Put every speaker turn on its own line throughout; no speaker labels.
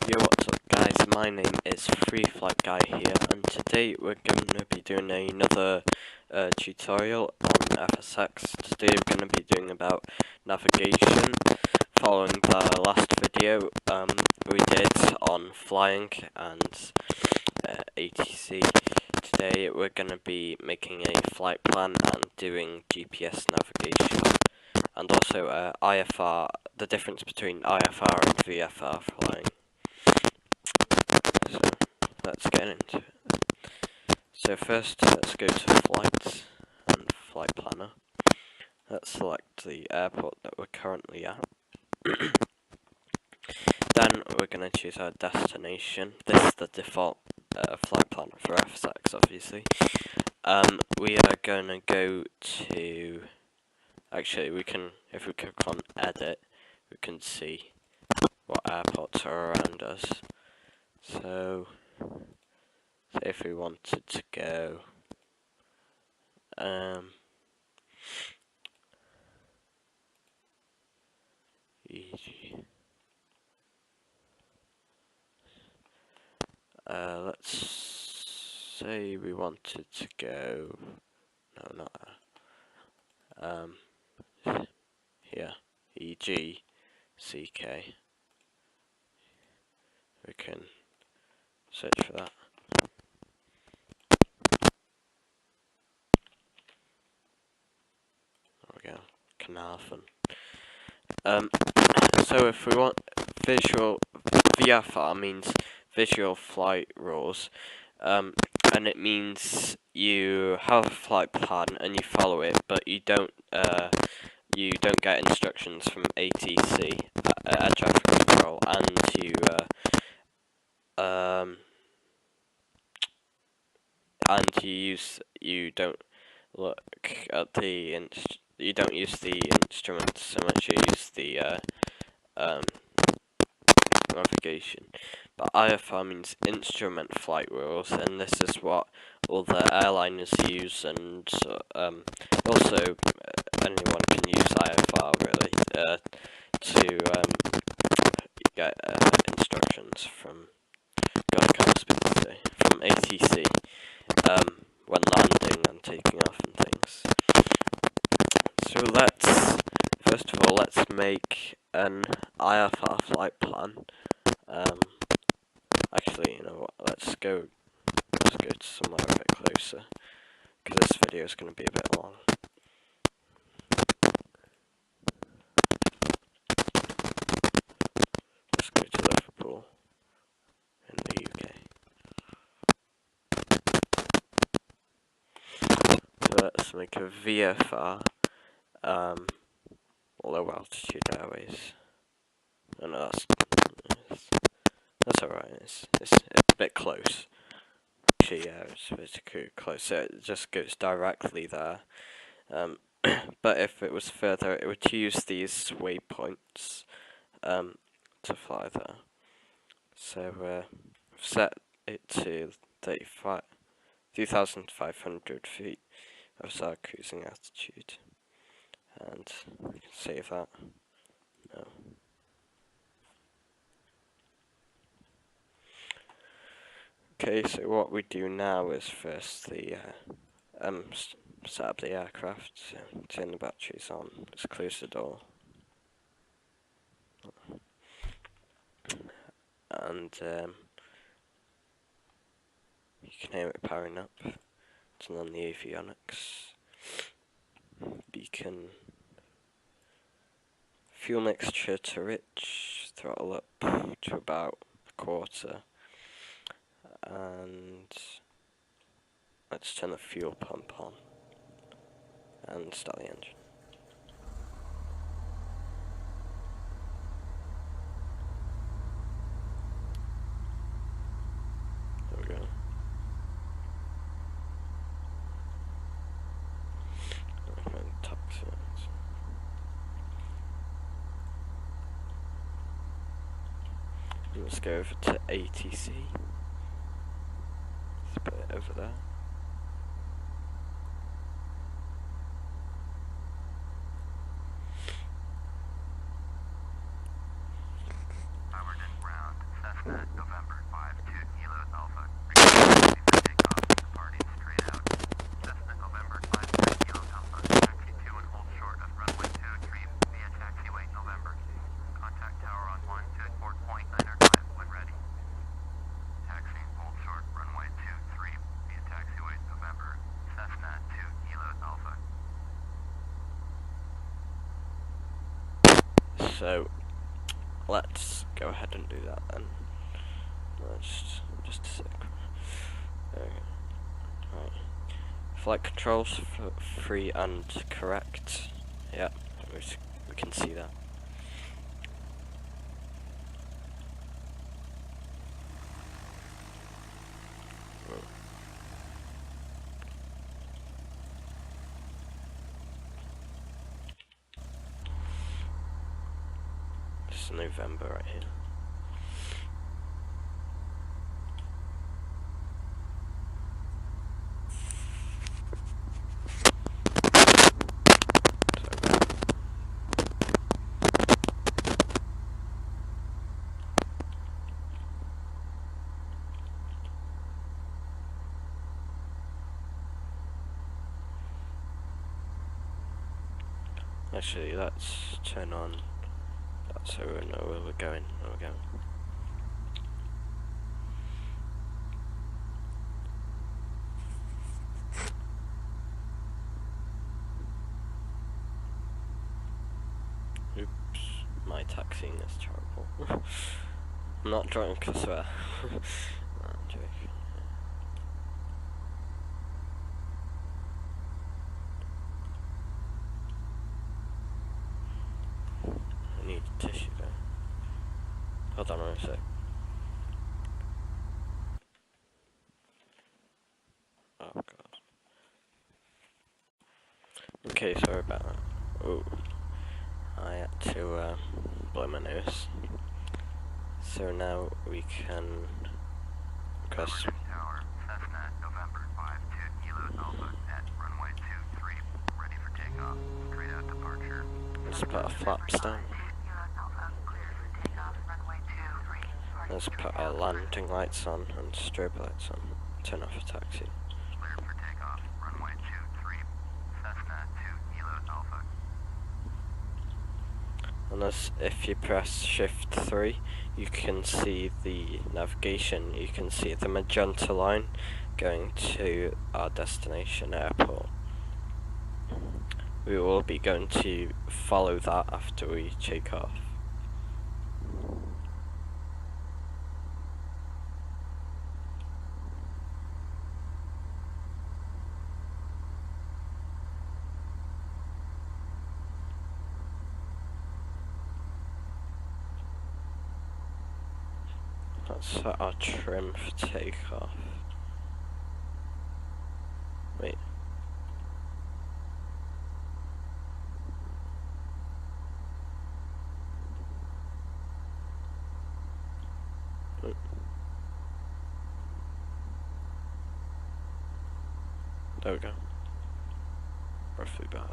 Yo, what's up guys, my name is Free Flight Guy here, and today we're going to be doing another tutorial on FSX. Today we're going to be doing about navigation, following the last video we did on flying and ATC. Today we're going to be making a flight plan and doing GPS navigation, and also IFR, the difference between IFR and VFR flying. So let's get into it. So first, let's go to flights and flight planner. Let's select the airport that we're currently at. Then we're going to choose our destination. This is the default flight planner for FSX, obviously. We are going to go to. Actually, we can, if we click on edit, we can see what airports are around us. So, say if we wanted to go, let's say we wanted to go, no, not here, EG, CK. We can search for that. There we go, Carnarvon. So if we want visual, VFR means visual flight rules, and it means you have a flight plan and you follow it, but you don't get instructions from ATC, air traffic control, and you don't look at the you don't use the instruments so much. You use the navigation. But IFR means instrument flight rules, and this is what all the airliners use, and also anyone can use IFR really to get instructions from from ATC when landing and taking off and things. So first of all let's make an IFR flight plan. Actually, you know what? Let's go to somewhere a bit closer, because this video is going to be a bit long. Let's go to Liverpool in the UK. So let's make a VFR, low altitude airways. Oh no, that's alright, it's a bit close. Actually, yeah, it's pretty close, so it just goes directly there. But if it was further, it would use these waypoints to fly there. So I've set it to 2,500 feet of our cruising altitude, and we can save that. No. Okay, so what we do now is firstly set up the aircraft, so turn the batteries on, let's close the door, and you can hear it powering up. Turn on the avionics, beacon, fuel mixture to rich, throttle up to about a quarter, and let's turn the fuel pump on and start the engine. There we go. Let's go over to ATC. Let's put it over there. So let's go ahead and do that then. Just a sec. Okay. Right. Flight controls free and correct. Yep, we can see that. This is November right here. Actually, let's turn on that so we know where we're going. Oops, my taxiing is terrible. I'm not drunk, I swear. No, I'm joking. I need tissue though. Hold on a sec. Oh god. Okay, sorry about that. Oh, I had to blow my nose. So now we can request.
Tower, Cessna, November 52 Kilo Alpha at runway 23, ready for takeoff. Straight out departure.
Let's put our flaps down. Let's put our landing lights on and strobe lights on. Turn off a taxi.
Clear for takeoff. Runway 23, Cessna 2 Kilo Alpha.
Unless if you press Shift 3, you can see the navigation. You can see the magenta line going to our destination airport. We will be going to follow that after we take off. Let's set our trim for takeoff. Wait. There we go. Roughly about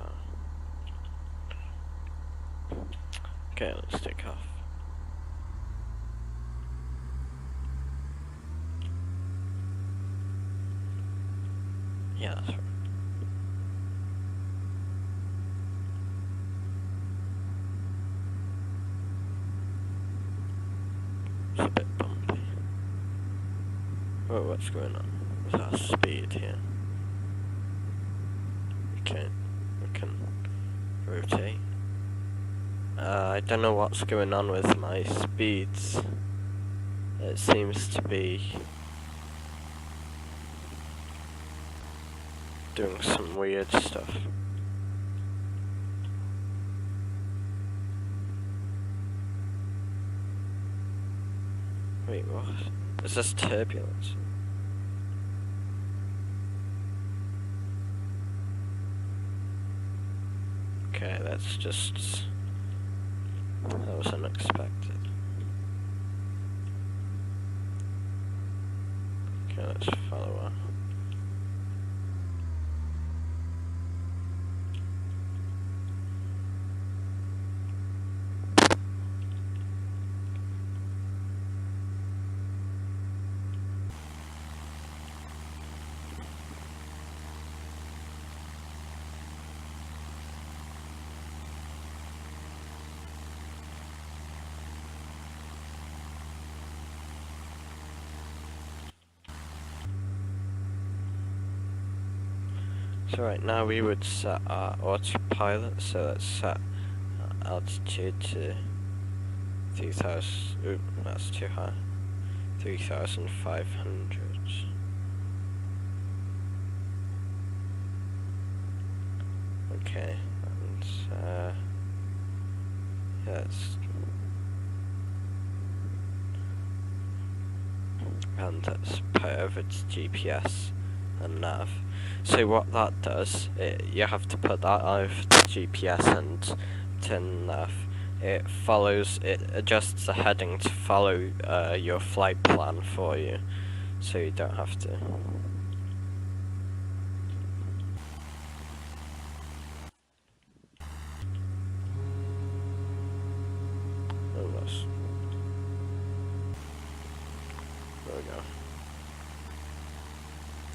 that. Okay, let's take off. Yeah, that's right. It's a bit bumpy. Oh, what's going on with our speed here? We can rotate. I don't know what's going on with my speeds. It seems to be doing some weird stuff. Wait, what? Is this turbulence? Okay, that's just... that was unexpected. Okay, let's follow up. So right now we would set our autopilot, so let's set altitude to 3000, oop, that's too high, 3,500. Okay, and yeah, let's put it over to GPS and nav. So what that does, you have to put that over to GPS and turn nav. It adjusts the heading to follow your flight plan for you, so you don't have to. Almost. There we go.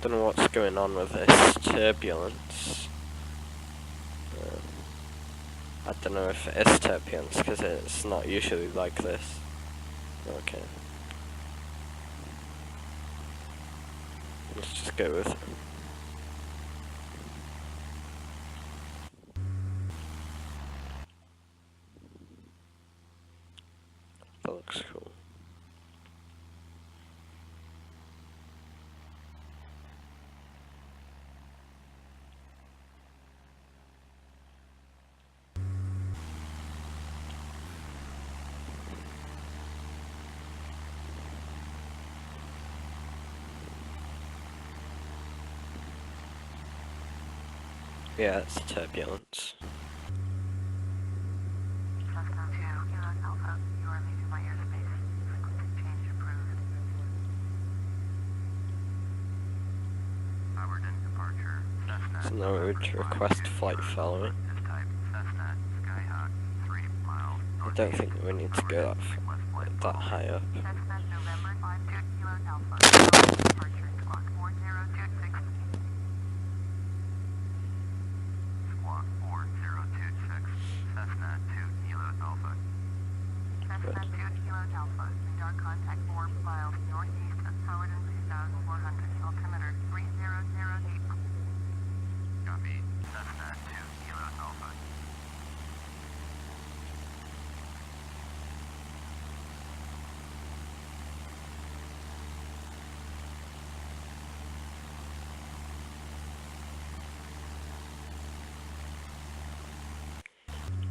Don't know what's going on with this turbulence. I don't know if it is turbulence, because it's not usually like this. Okay. Let's just go with it. That looks cool. Yeah, it's turbulence.
Cessna 2, Kilo Alpha, you are leaving my airspace. Frequency change approved. Forward and departure. Cessna.
So now we would request flight following.
Is type Cessna Skyhawk 3 miles.
I don't think we need to go that high up.
Cessna November 52, Kilo Alpha. Departure squawk 4026. Squawk 4026. Cessna 2 Kilo Alpha. Cessna 2 Kilo Alpha. Radar contact 4 miles northeast of Howard and 2400. Altimeter 300 deep. Copy. Cessna 2 Kilo Alpha.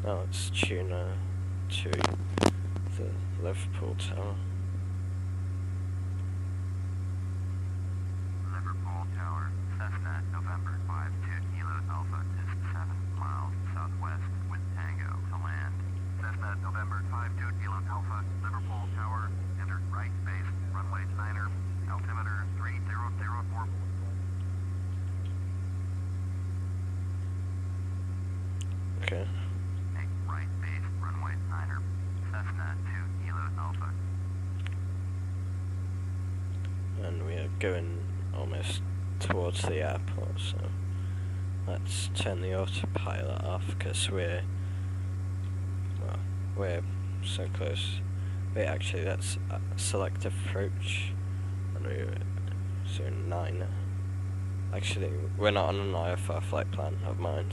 Now let's tune to the Liverpool Tower.
Liverpool Tower. Cessna November 52 Kilo Alpha is 7 miles southwest with Tango to land. Cessna November 52 Kilo Alpha. Liverpool Tower. Enter right base. Runway 9er. Altimeter 3004.
Okay.
Make right base. Runway 9er. Cessna 2 Kilo Alpha.
And we are going almost towards the airport, so let's turn the autopilot off because we're so close. Wait, actually, let's select approach, and we're 09. Actually, we're not on an IFR flight plan of mine.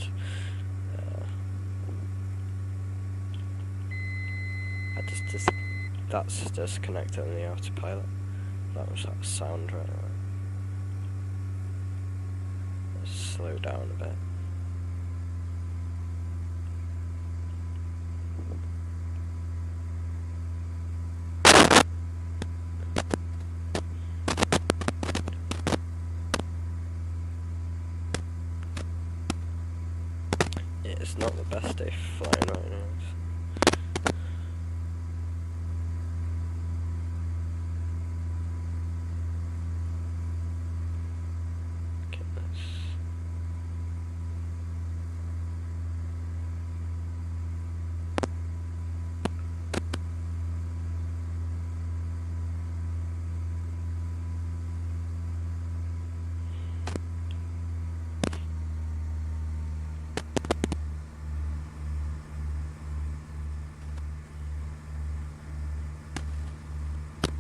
That's disconnected on the autopilot. That was that sound right there. Let's slow down a bit. It's not the best day flying right now.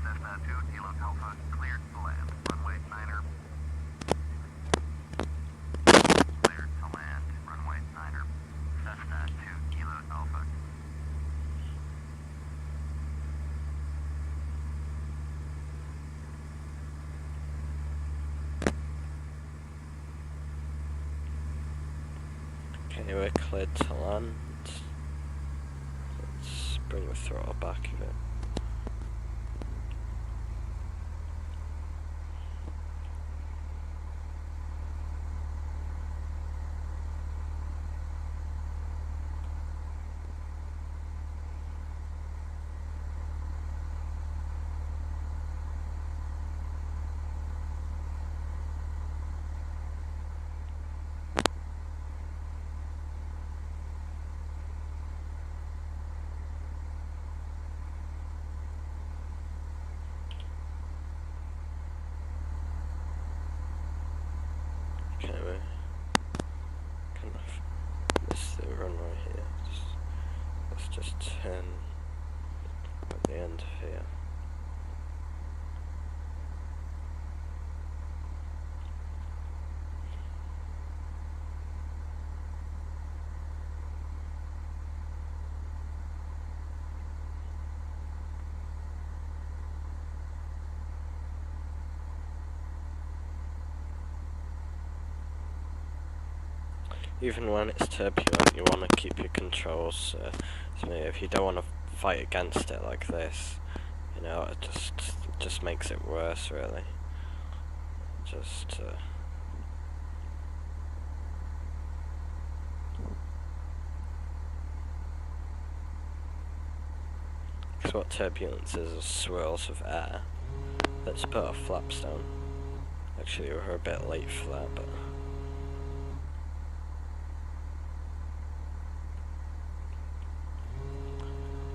Cessna 2 Kilo Alpha. Cleared to land. Runway 9er.
Okay, we're cleared to land. Let's bring the throttle back a bit. Okay, we're kind of miss the runway here. Let's just turn at the end here. Even when it's turbulent, you want to keep your controls. So if you don't want to fight against it like this, you know, it just makes it worse, really. Just because what turbulence is swirls of air. Let's put our flaps down. Actually, we're a bit late for that, but.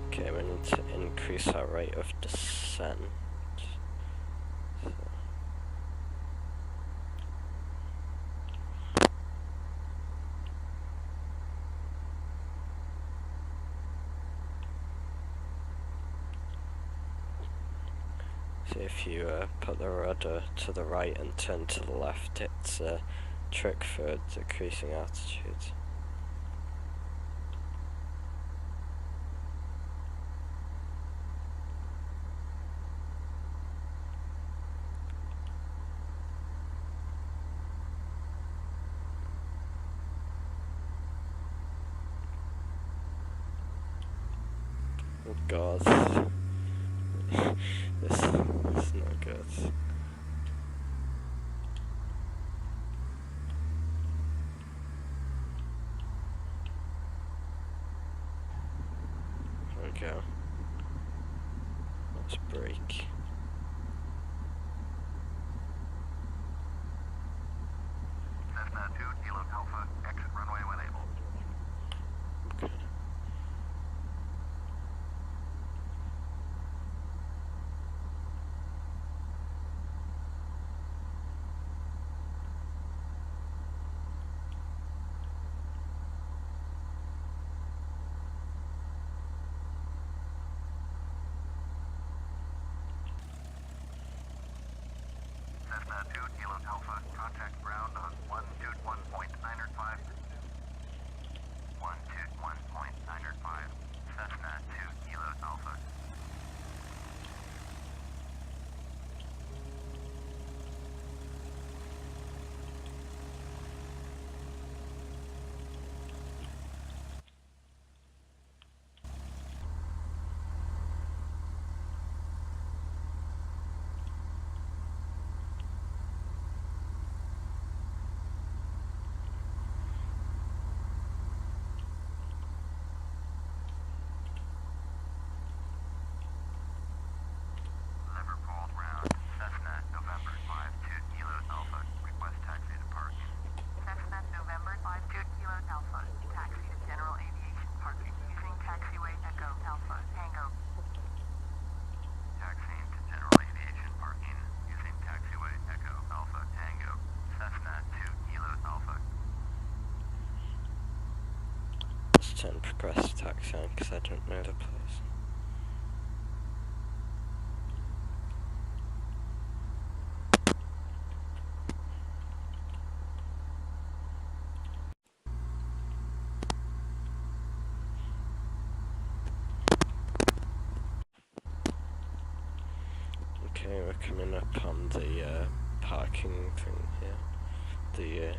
Okay, we need to increase our rate of descent. So if you put the rudder to the right and turn to the left, it's a trick for decreasing altitude. Oh god. this is not good. There we go. Let's brake.
Cessna 2 Kilo Alpha, exit runway when able.
Okay.
Cessna 2 Kilo Alpha, contact ground on 121.905. 121.905. Cessna 2 Kilo Alpha. Liverpool ground. Cessna November 52 Kilo Alpha. Request taxi to parking. Cessna November 52 Kilo Alpha. Taxi to general aviation parking using taxiway Echo Alpha Tango. Taxiing to general aviation parking using taxiway Echo Alpha Tango. Cessna 2 Kilo Alpha.
Let's turn progressive taxi on because I don't know the place. Okay, we're coming up on the parking thing here. The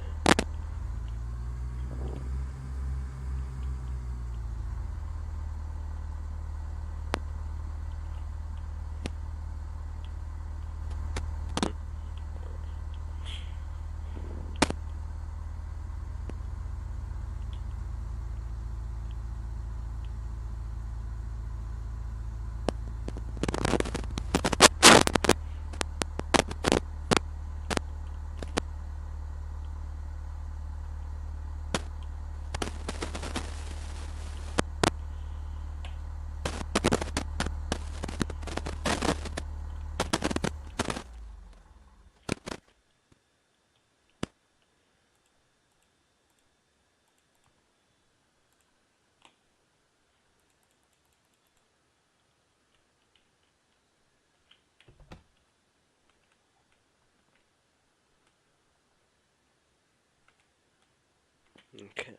Okay.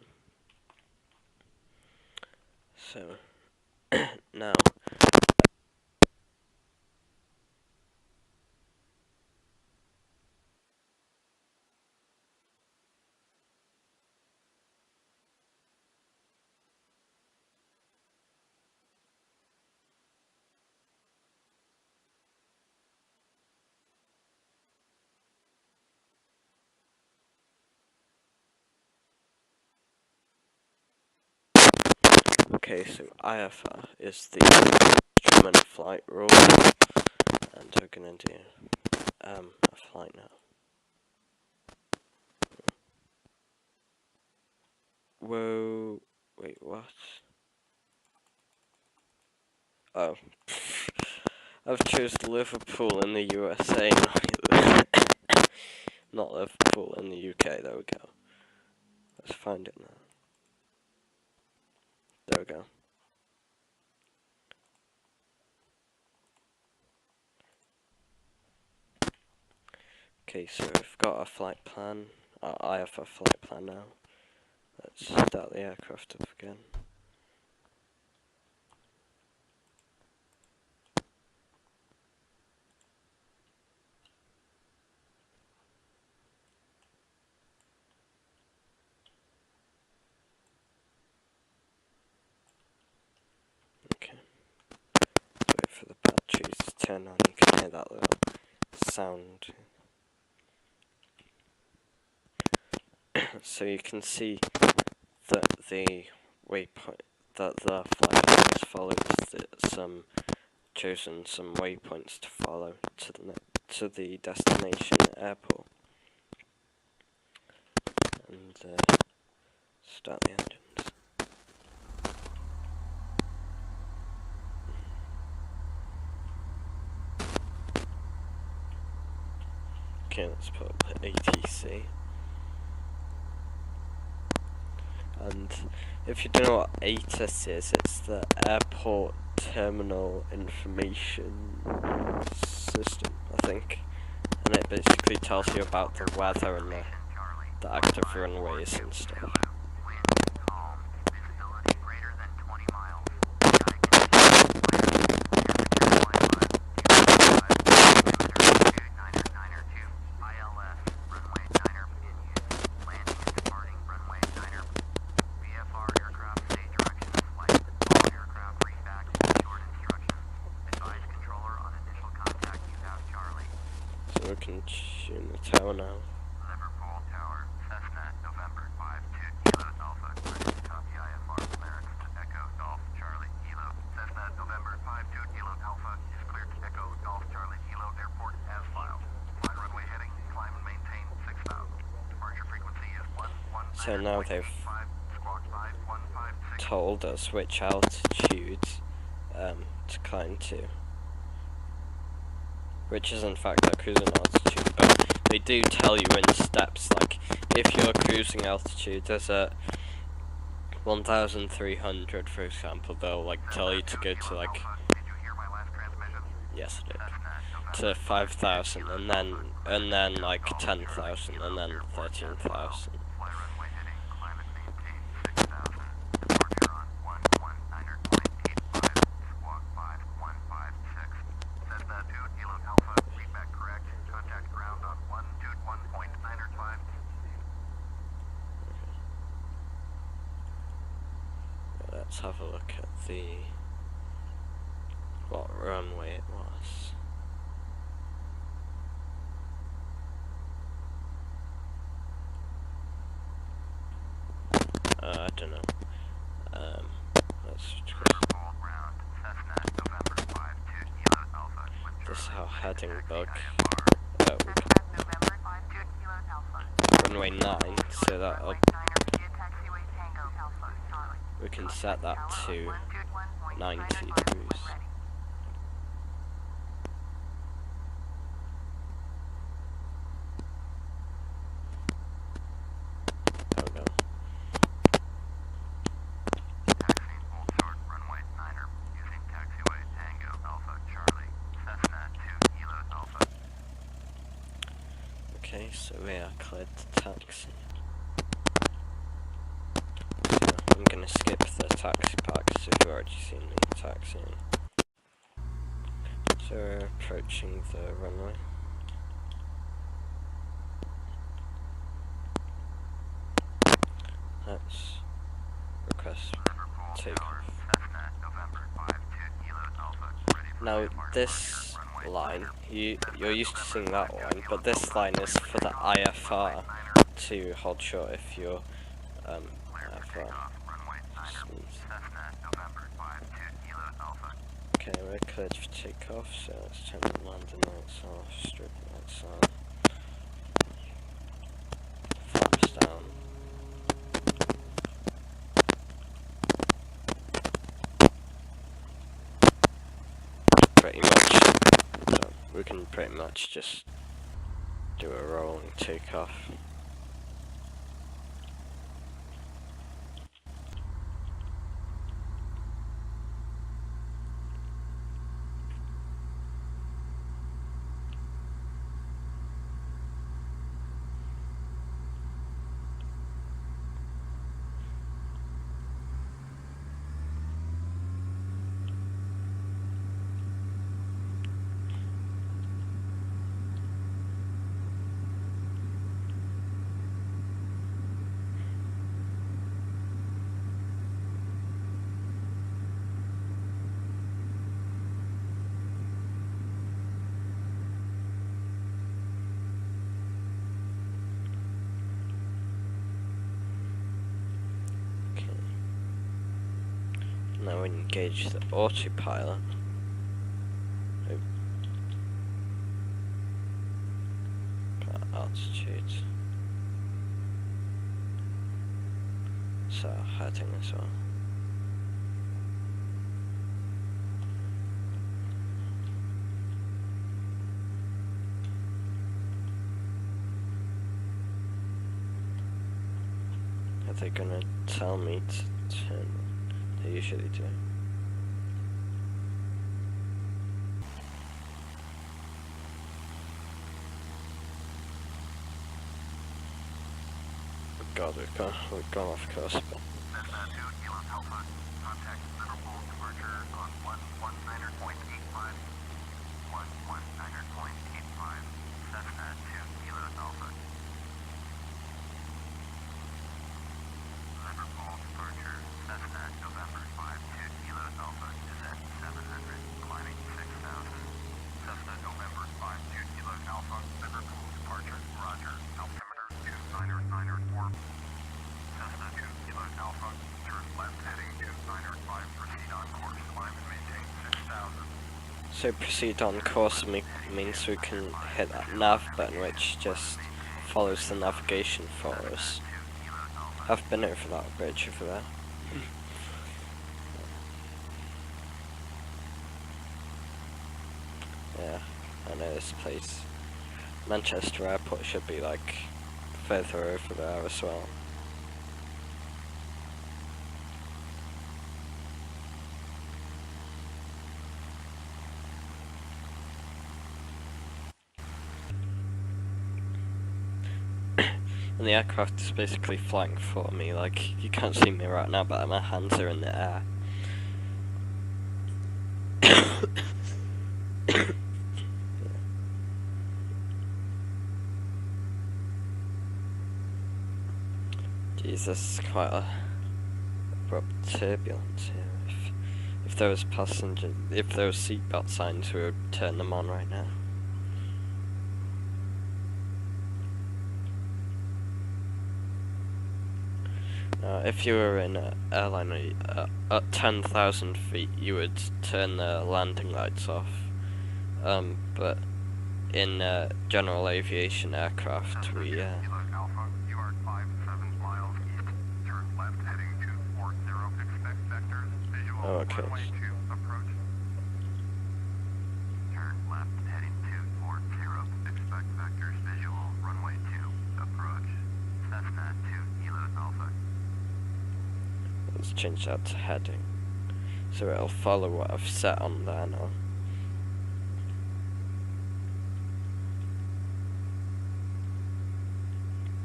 So now okay, so IFR is the instrument flight rule, and we're gonna do a flight now. Whoa, wait, what? Oh, I've chosen Liverpool in the USA, not Liverpool in the UK. There we go. Let's find it now. There we go. Okay, so we've got a flight plan. I have a flight plan now. Let's start the aircraft up again. Okay. Wait for the batteries to turn on. You can hear that little sound. So you can see that the waypoint that the flight plan has followed chosen some waypoints to follow to the destination airport, and start the engines. Okay, let's put up ATC. And if you don't know what ATIS is, it's the Airport Terminal Information System, I think. And it basically tells you about the weather and the active runways and stuff. So we can tune the tower now.
Liverpool Tower, Cessna, November 52 Kilo Alpha, copy IFR clearance to Echo Golf Charlie Kilo. Cessna, November 52 Kilo Alpha is cleared to Echo Golf Charlie Kilo Airport as filed. Flight runway heading, climb and maintain 6,000. Departure frequency is 119.
So now they've told us which altitudes to climb to, which is in fact our cruising altitude, but they do tell you in steps, like if your cruising altitude is at 1,300 for example, they'll like tell you to go to like, yes I did, to 5,000 and then like 10,000 and then 13,000. Let's have a look at what runway it was. I don't know. Let's this is our heading book. Runway 9, so that'll we can set that to 90 degrees. There we go. Okay, so we are cleared to taxi. to skip the taxi parks if you've already seen me taxiing. So we're approaching the runway. Let's request takeoff. Now this line, you're used to seeing that line, but this line is for the IFR to hold short if you're IFR. Okay, we're cleared for takeoff, so let's turn the landing lights off, strip lights on, flaps down. Pretty much, so we can pretty much just do a rolling takeoff. Now engage the autopilot. Altitude. So heading as well. Are they gonna tell me to turn? They usually do. God, we've gone off course. But
Contact Liverpool departure on 119.85. 119.85. Cessna 2 Kilo Alpha. Liverpool departure, Cessna November 52 Kilo Alpha is at 700, climbing 6,000. Cessna November 52 Kilo Alpha, Liverpool departure, roger, altimeter 2994. Cessna 2 Kilo Alpha, turn left heading 2905, proceed on course, climb and maintain 6,000.
so proceed on course means we can hit that nav button, which just follows the navigation for us. I've been over that bridge over there. Yeah, I know this place. Manchester Airport should be like further over there as well. And the aircraft is basically flying for me, like, you can't see me right now, but my hands are in the air. Jesus, quite a abrupt turbulence here. If there was seatbelt signs, we would turn them on right now. If you were in an airline at 10,000 feet, you would turn the landing lights off. But in general aviation aircraft, we
Alpha, you are 57 miles east. Turn left heading 240. Expect vectors. Visual
okay.
runway 2 approach. Turn left heading 240. Expect vectors. Visual runway 2 approach. Cessna 2 Kilo Alpha.
Let's change that to heading, so it'll follow what I've set on there now.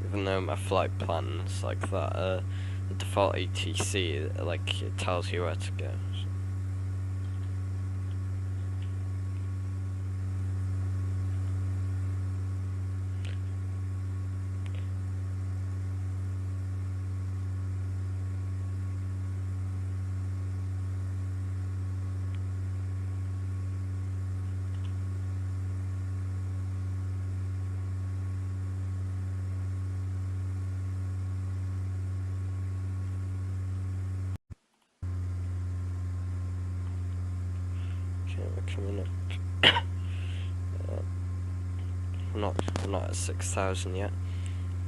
Even though my flight plan's like that, default ATC, like, it tells you where to go. So. Okay, we're coming up. We're not at 6,000 yet.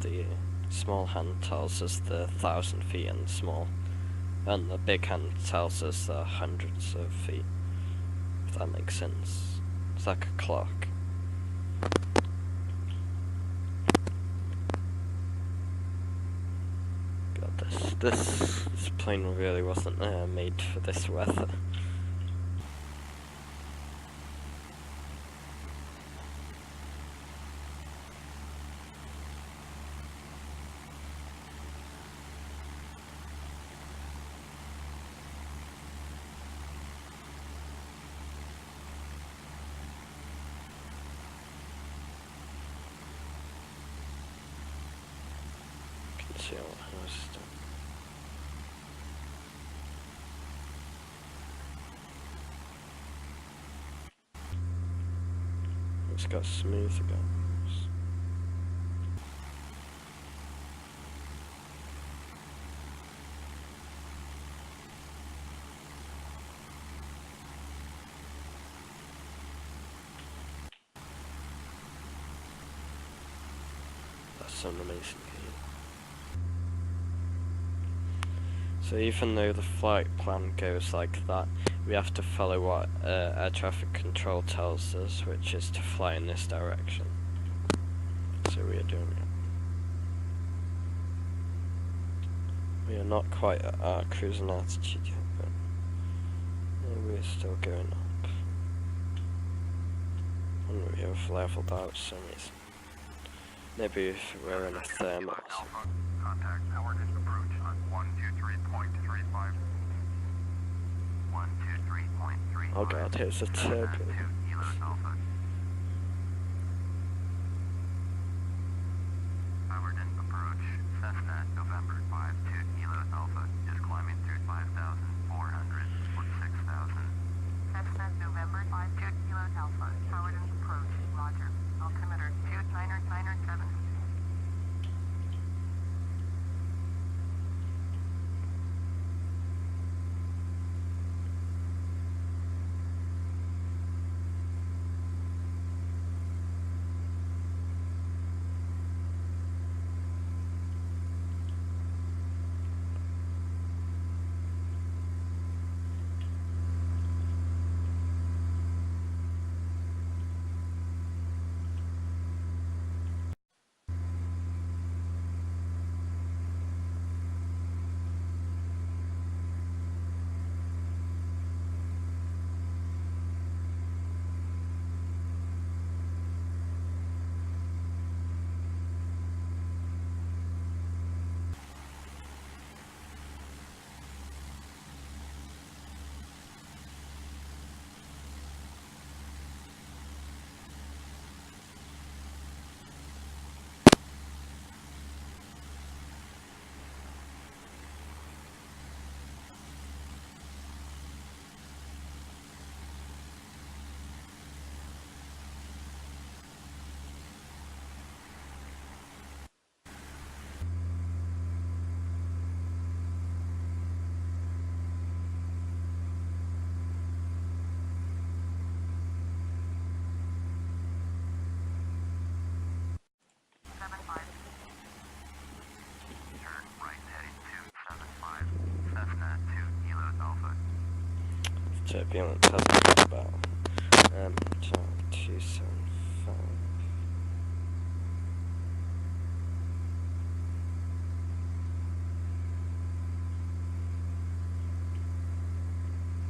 The small hand tells us the 1,000 feet and small, and the big hand tells us the hundreds of feet. If that makes sense. It's like a clock. God, this plane really wasn't made for this weather. See what I was doing. It's got smooth again. That's an amazing game. So even though the flight plan goes like that, we have to follow what air traffic control tells us, which is to fly in this direction. So we are doing it. We are not quite at our cruising altitude yet, but we're still going up. And we have leveled out some reason. Maybe if we're in a thermal or something.
Contact Howard and approach on 123.35. 123.35.
Oh god, here's a turbine.
Howard and approach. Cessna November 52 Kilo Alpha is climbing through 5,400 for 6,000. Cessna November 52 Kilo Alpha. Howard and approach. Roger. Altimeter 29997.
Turbulence has been about 275.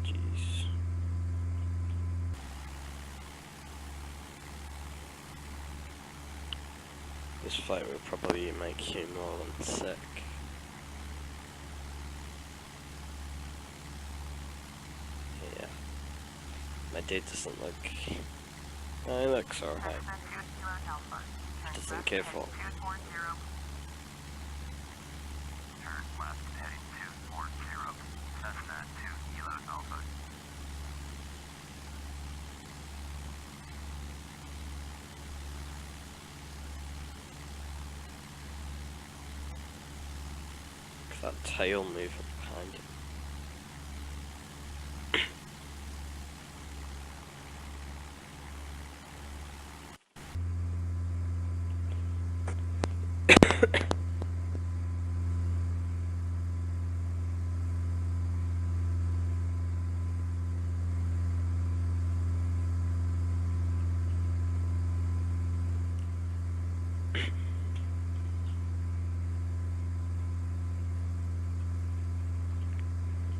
Jeez. This flight will probably make you more than sick. idea doesn't look... it looks alright. Doesn't give up.
Turn left heading 240, Cessna 2 Kilo Alpha.
Look at that tail moving behind him.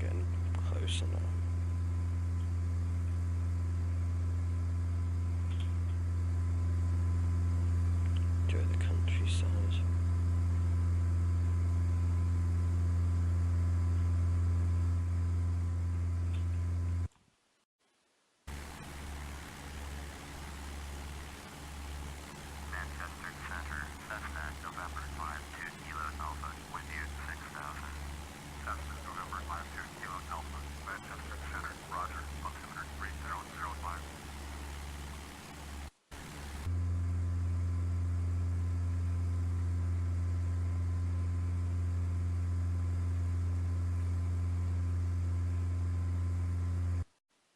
Getting closer now. Enjoy the countryside.
Manchester Center, Cessna November 52 Kilo Alpha, with you 6,000. Cessna November 52 Kilo Alpha, Manchester Center, Roger, altimeter 3005.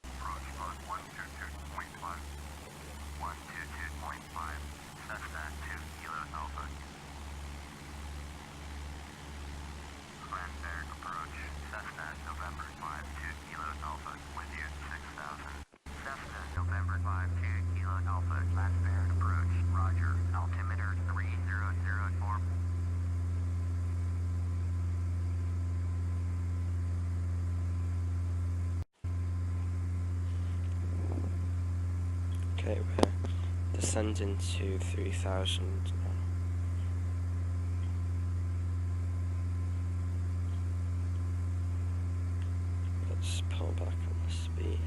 Approach on 122.5. 122.5, Cessna 2 Kilo Alpha. Cranberg approach, Cessna November 52 Kilo Alpha, with you 6,000. Cessna November 52 Kilo Alpha, Cranberg approach, Roger, altimeter 3004.
Okay, we're descending to 3,000 now. Let's pull back on the speed.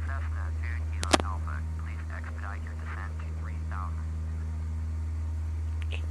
Cessna 2 Kilo Alpha, please expedite your descent to 3,000.
Okay.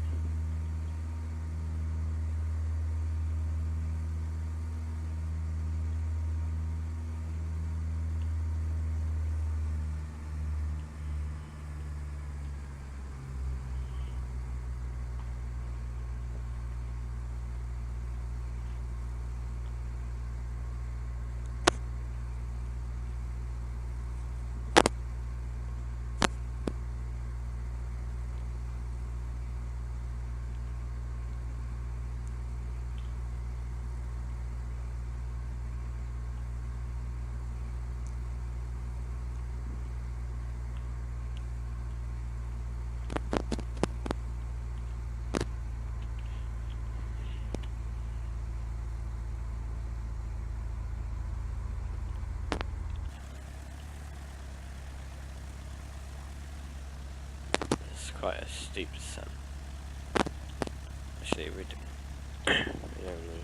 It's quite a steep descent. Actually, we don't need.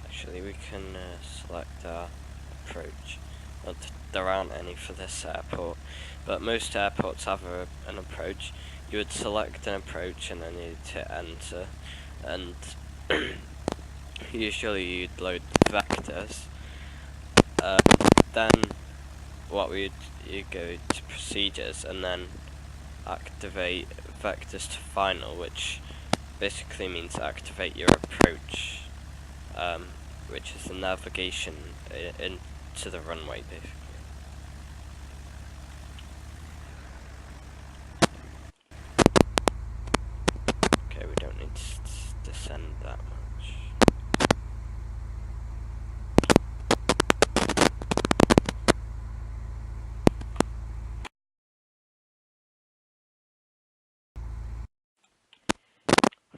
Actually, we can select our approach. Well, there aren't any for this airport, but most airports have an approach. You would select an approach and then you'd hit enter, and usually you'd load vectors. Then you go to procedures and then activate vectors to final, which basically means activate your approach, which is the navigation into the runway, basically. Okay, we don't need to descend that much.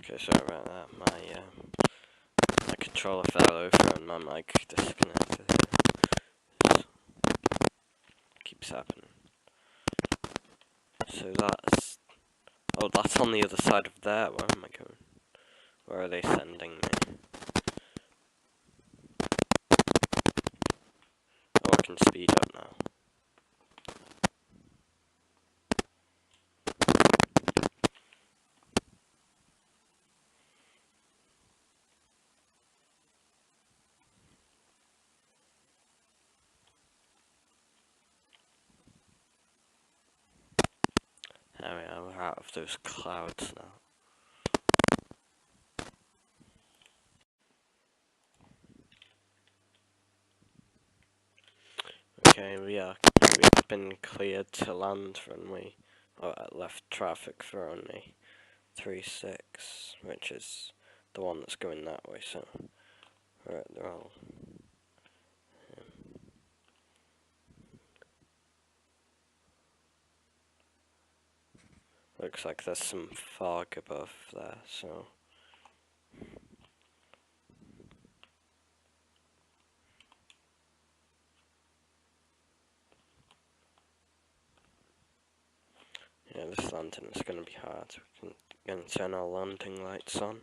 Okay, sorry about that. My controller fell over and my mic disconnected. Keeps happening. So that's... Oh, that's on the other side of there. Where am I going? Where are they sending me? Oh, I can speed up now. There we are, we're out of those clouds now. Okay, we've been cleared to land runway, or left traffic for runway 36, which is the one that's going that way, so they're all... Looks like there's some fog above there, so... Yeah, this landing is going to be hard. We can turn our landing lights on.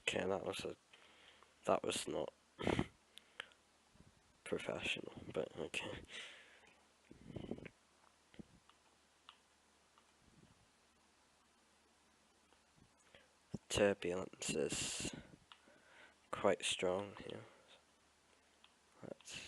Okay, that was not professional, but okay. Turbulence is quite strong here. Let's...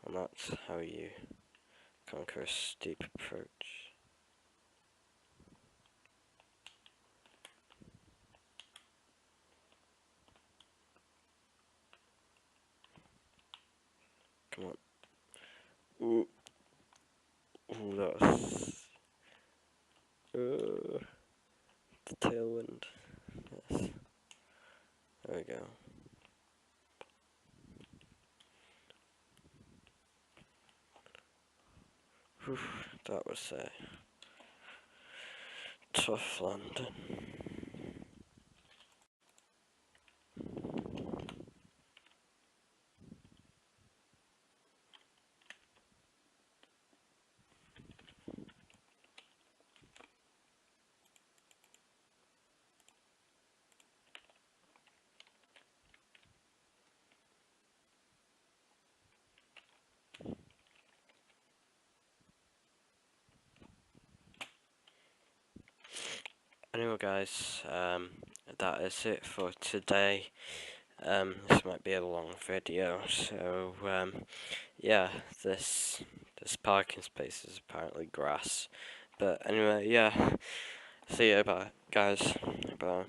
And that's how you conquer a steep approach. Come on. Ooh. Ooh, that was... the tailwind. Yes. There we go. Whew, that was a tough landing. Anyway guys, that is it for today. This might be a long video, so yeah, this parking space is apparently grass. But anyway, yeah, see you, bye guys, bye.